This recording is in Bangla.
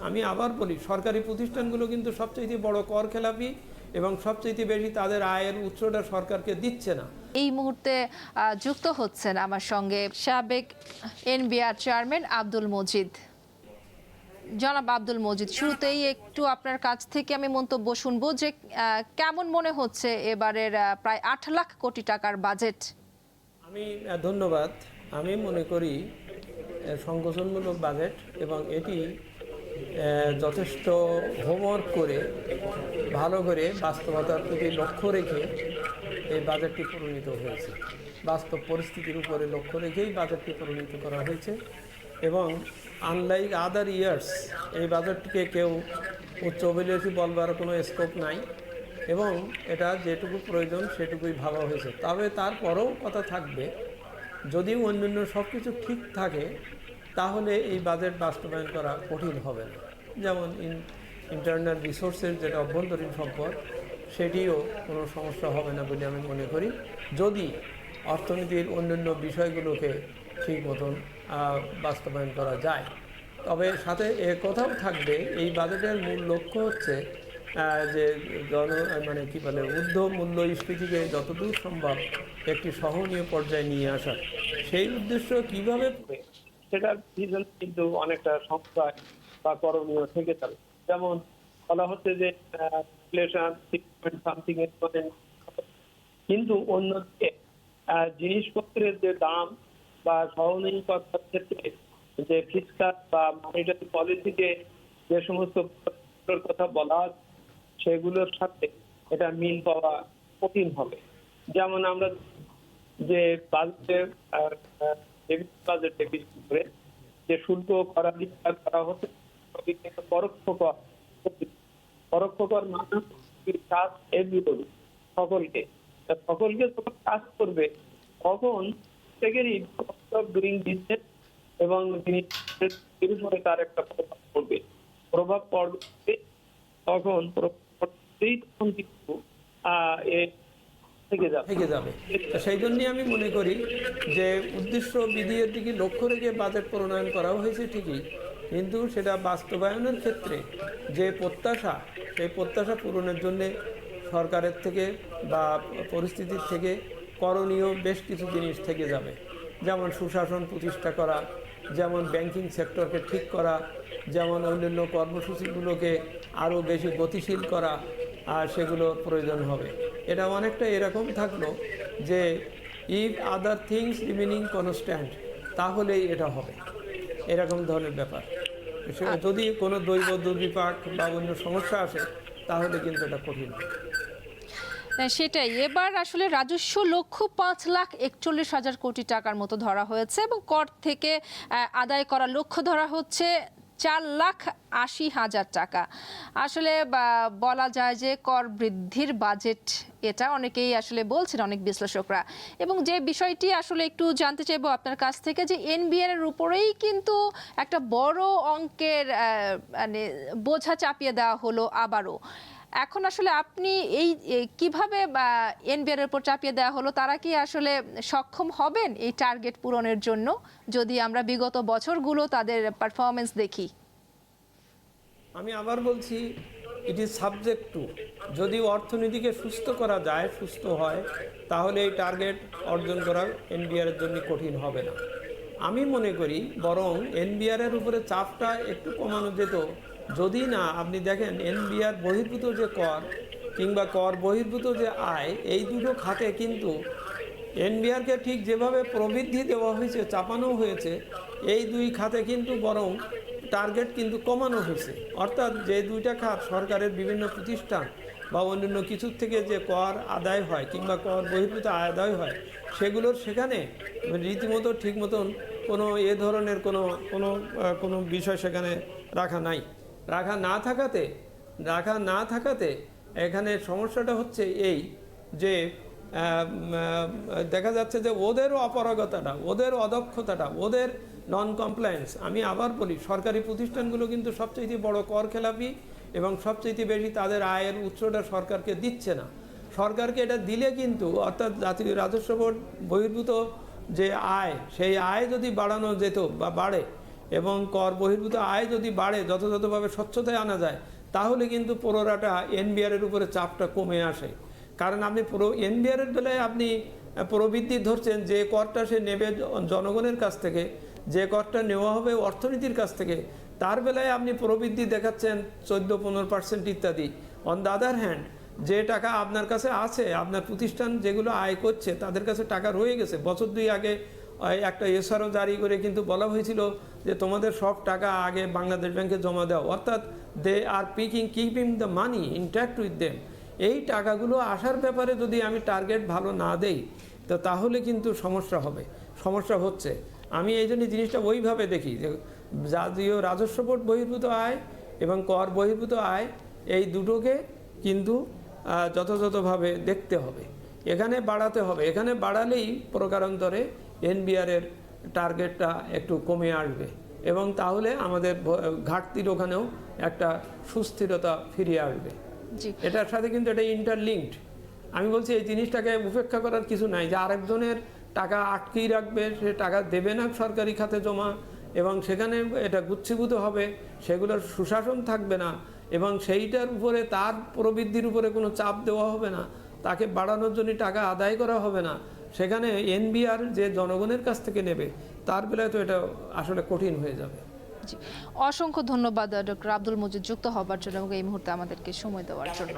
আমি আবার বলি, সরকারি প্রতিষ্ঠানগুলো কিন্তু সবচেয়ে বড় কর খেলাপি এবং সবচেয়ে বেশি তাদের আয়ের উৎসটা সরকারকে দিচ্ছে না। এই মুহূর্তে যুক্ত হচ্ছেন আমার সঙ্গে সাবেক এনবিআর চেয়ারম্যান আব্দুল মজিদ। জনাব আব্দুল মজিদ, শুরুতেই একটু আপনার কাছ থেকে আমি মন্তব্য শুনবো যে কেমন মনে হচ্ছে এবারের প্রায় 8 লাখ কোটি টাকার বাজেট? ধন্যবাদ। আমি মনে করি সংকোচনমূলক বাজেট এবং এটি যথেষ্ট হোমওয়ার্ক করে ভালো করে বাস্তবতার প্রতি লক্ষ্য রেখে এই বাজেটটি প্রণীত হয়েছে। বাস্তব পরিস্থিতির উপরে লক্ষ্য রেখেই বাজেটটি প্রণীত করা হয়েছে এবং আনলাইক আদার ইয়ার্স এই বাজেটটিকে কেউ উচ্চ অভিলাষী বলবার কোনো স্কোপ নাই এবং এটা যেটুকু প্রয়োজন সেটুকুই ভাবা হয়েছে। তবে তারপরেও কথা থাকবে, যদি অন্যান্য সব কিছু ঠিক থাকে তাহলে এই বাজেট বাস্তবায়ন করা কঠিন হবে না। যেমন ইন্টারনাল রিসোর্সের যেটা অভ্যন্তরীণ সম্পদ, সেটিও কোনো সমস্যা হবে না বলে আমি মনে করি, যদি অর্থনীতির অন্যান্য বিষয়গুলোকে ঠিক মতন বাস্তবায়ন করা যায়। তবে সাথে এ কথাও থাকবে, এই বাজেটের মূল লক্ষ্য হচ্ছে যে ঊর্ধ্ব মূল্যস্ফীতিকে যতদূর সম্ভব একটি সহনীয় পর্যায়ে নিয়ে আসা। সেই উদ্দেশ্য কিভাবে সেটার ভিজন কিন্তু অনেকটা সংখ্যায় বা করণীয় থেকে যাবে। যেমন বলা হচ্ছে যে সামথিং, কিন্তু অন্যদিকে জিনিসপত্রের যে দাম বা সহনীয়তার ক্ষেত্রে যে ফিসকাল বা মনিটারি পলিসিতে যে সমস্ত কথা বলা সেগুলোর সাথে এটা মিল পাওয়া কঠিন হবে। যেমন আমরা যে বাজেটে বিশেষ করে যে শুল্ক করা হচ্ছে পরোক্ষ কর মানে সকলকে যখন কাজ করবে তখন প্রত্যেকেরই ডুইং বিজনেস এবং তার একটা প্রভাব পড়বে তখন কিন্তু থেকে যাবে। সেই জন্যই আমি মনে করি যে উদ্দেশ্য বিধির দিকে লক্ষ্য রেখে বাজেট প্রণয়ন করা হয়েছে ঠিকই, কিন্তু সেটা বাস্তবায়নের ক্ষেত্রে যে প্রত্যাশা, সেই প্রত্যাশা পূরণের জন্যে সরকারের থেকে বা পরিস্থিতির থেকে করণীয় বেশ কিছু জিনিস থেকে যাবে। যেমন সুশাসন প্রতিষ্ঠা করা, যেমন ব্যাংকিং সেক্টরকে ঠিক করা, যেমন অন্যান্য কর্মসূচিগুলোকে আরও বেশি গতিশীল করা, আর সেগুলো প্রয়োজন হবে। এটা অনেকটা এরকম থাকলো যে if other things remaining constant, তাহলেই এটা হবে, এরকম ধরনের ব্যাপার। যদি কোনো দৈব দুর্বিপাক বা অন্য সমস্যা আসে তাহলে কিন্তু এটা কঠিন। সেটাই, এবার আসলে রাজস্ব লক্ষ্য 5,41,000 কোটি টাকার মতো ধরা হয়েছে এবং কর থেকে আদায় করা লক্ষ্য ধরা হচ্ছে 4,80,000 টাকা। আসলে বলা যায় যে কর বৃদ্ধির বাজেট এটা অনেকেই আসলে বলছেন, অনেক বিশ্লেষকরা। এবং যে বিষয়টি আসলে একটু জানতে চাইবো আপনার কাছ থেকে, যে এনবিআর এর উপরেই কিন্তু একটা বড় অঙ্কের মানে বোঝা চাপিয়ে দেওয়া হলো আবারও। এখন আসলে আপনি এই কিভাবে এনবিআর এর উপর চাপিয়ে দেওয়া হলো, তারা কি আসলে সক্ষম হবেন এই টার্গেট পূরণের জন্য, যদি আমরা বিগত বছরগুলো তাদের পারফরমেন্স দেখি? আমি আবার বলছি, ইট ইজ সাবজেক্ট টু, যদি অর্থনীতিকে সুস্থ করা যায়, সুস্থ হয়, তাহলে এই টার্গেট অর্জন করা এনবিআর এর জন্য কঠিন হবে না। আমি মনে করি বরং এনবিআর এর উপরে চাপটা একটু কমানো যেত, যদি না আপনি দেখেন এনবিআর বহির্ভূত যে কর কিংবা কর বহির্ভূত যে আয়, এই দুটো খাতে কিন্তু এনবিআরকে ঠিক যেভাবে প্রবৃদ্ধি দেওয়া হয়েছে, চাপানো হয়েছে, এই দুই খাতে কিন্তু বরং টার্গেট কিন্তু কমানো হয়েছে। অর্থাৎ যে দুইটা খাত সরকারের বিভিন্ন প্রতিষ্ঠান বা অন্যান্য কিছুর থেকে যে কর আদায় হয় কিংবা কর বহির্ভূত আদায় হয়, সেগুলোর সেখানে রীতিমতো ঠিক মতন কোনো এ ধরনের কোনো বিষয় সেখানে রাখা নাই। রাখা না থাকাতে এখানে সমস্যাটা হচ্ছে এই যে দেখা যাচ্ছে যে ওদেরও অপারগতাটা, ওদের অদক্ষতাটা, ওদের নন কমপ্লায়েন্স। আমি আবার বলি, সরকারি প্রতিষ্ঠানগুলো কিন্তু সবচেয়ে বড় কর খেলাপি এবং সবচেয়ে বেশি তাদের আয়ের উৎসটা সরকারকে দিচ্ছে না। সরকারকে এটা দিলে কিন্তু, অর্থাৎ জাতীয় রাজস্ব বোর্ড বহির্ভূত যে আয়, সেই আয় যদি বাড়ানো যেত বা বাড়ে, এবং কর বহির্ভূত আয় যদি বাড়ে, যথাযথভাবে স্বচ্ছতায় আনা যায়, তাহলে কিন্তু প্রোরাটা এনবিআরের উপরে চাপটা কমে আসে। কারণ আপনি এনবিআরের বেলায় আপনি প্রবৃদ্ধি ধরছেন, যে করটা সে নেবে জনগণের কাছ থেকে, যে করটা নেওয়া হবে অর্থনীতির কাছ থেকে, তার বেলায় আপনি প্রবৃদ্ধি দেখাচ্ছেন 14-15% ইত্যাদি। অন দ্য আদার হ্যান্ড, যে টাকা আপনার কাছে আছে, আপনার প্রতিষ্ঠান যেগুলো আয় করছে তাদের কাছে টাকা রয়ে গেছে। বছর 2 আগে একটা এসআরও জারি করে কিন্তু বলা হয়েছিল যে তোমাদের সব টাকা আগে বাংলাদেশ ব্যাংকে জমা দাও, অর্থাৎ they are keeping the money intact with them. এই টাকাগুলো আসার ব্যাপারে যদি আমি টার্গেট ভালো না দেই, তো তাহলে কিন্তু সমস্যা হবে, সমস্যা হচ্ছে। আমি এই জন্য জিনিসটা ওইভাবে দেখি যে জাতীয় রাজস্ব বোর্ড বহির্ভূত আয় এবং কর বহির্ভূত আয়, এই দুটোকে কিন্তু যথাযথভাবে দেখতে হবে, এখানে বাড়াতে হবে। এখানে বাড়ালেই প্রকারান্তরে এনবিআরের টার্গেটটা একটু কমে আসবে এবং তাহলে আমাদের ঘাটতির ওখানেও একটা সুস্থিরতা ফিরিয়ে আসবে। জি, এটার সাথে কিন্তু এটা ইন্টারলিঙ্কড। আমি বলছি এই জিনিসটাকে উপেক্ষা করার কিছু নাই যে আরেকজনের টাকা আটকেই রাখবে, সে টাকা দেবে না সরকারি খাতে জমা, এবং সেখানে এটা গুচ্ছীভূত হবে, সেগুলোর সুশাসন থাকবে না, এবং সেইটার উপরে তার প্রবৃদ্ধির উপরে কোনো চাপ দেওয়া হবে না, তাকে বাড়ানোর জন্য টাকা আদায় করা হবে না। সেখানে এনবিআর যে জনগণের কাছ থেকে নেবে, তার বেলায় তো এটা আসলে কঠিন হয়ে যাবে। জি, অসংখ্য ধন্যবাদ ডক্টর আব্দুল মজিদ যুক্ত হবার জন্য এবং এই মুহূর্তে আমাদেরকে সময় দেওয়ার জন্য।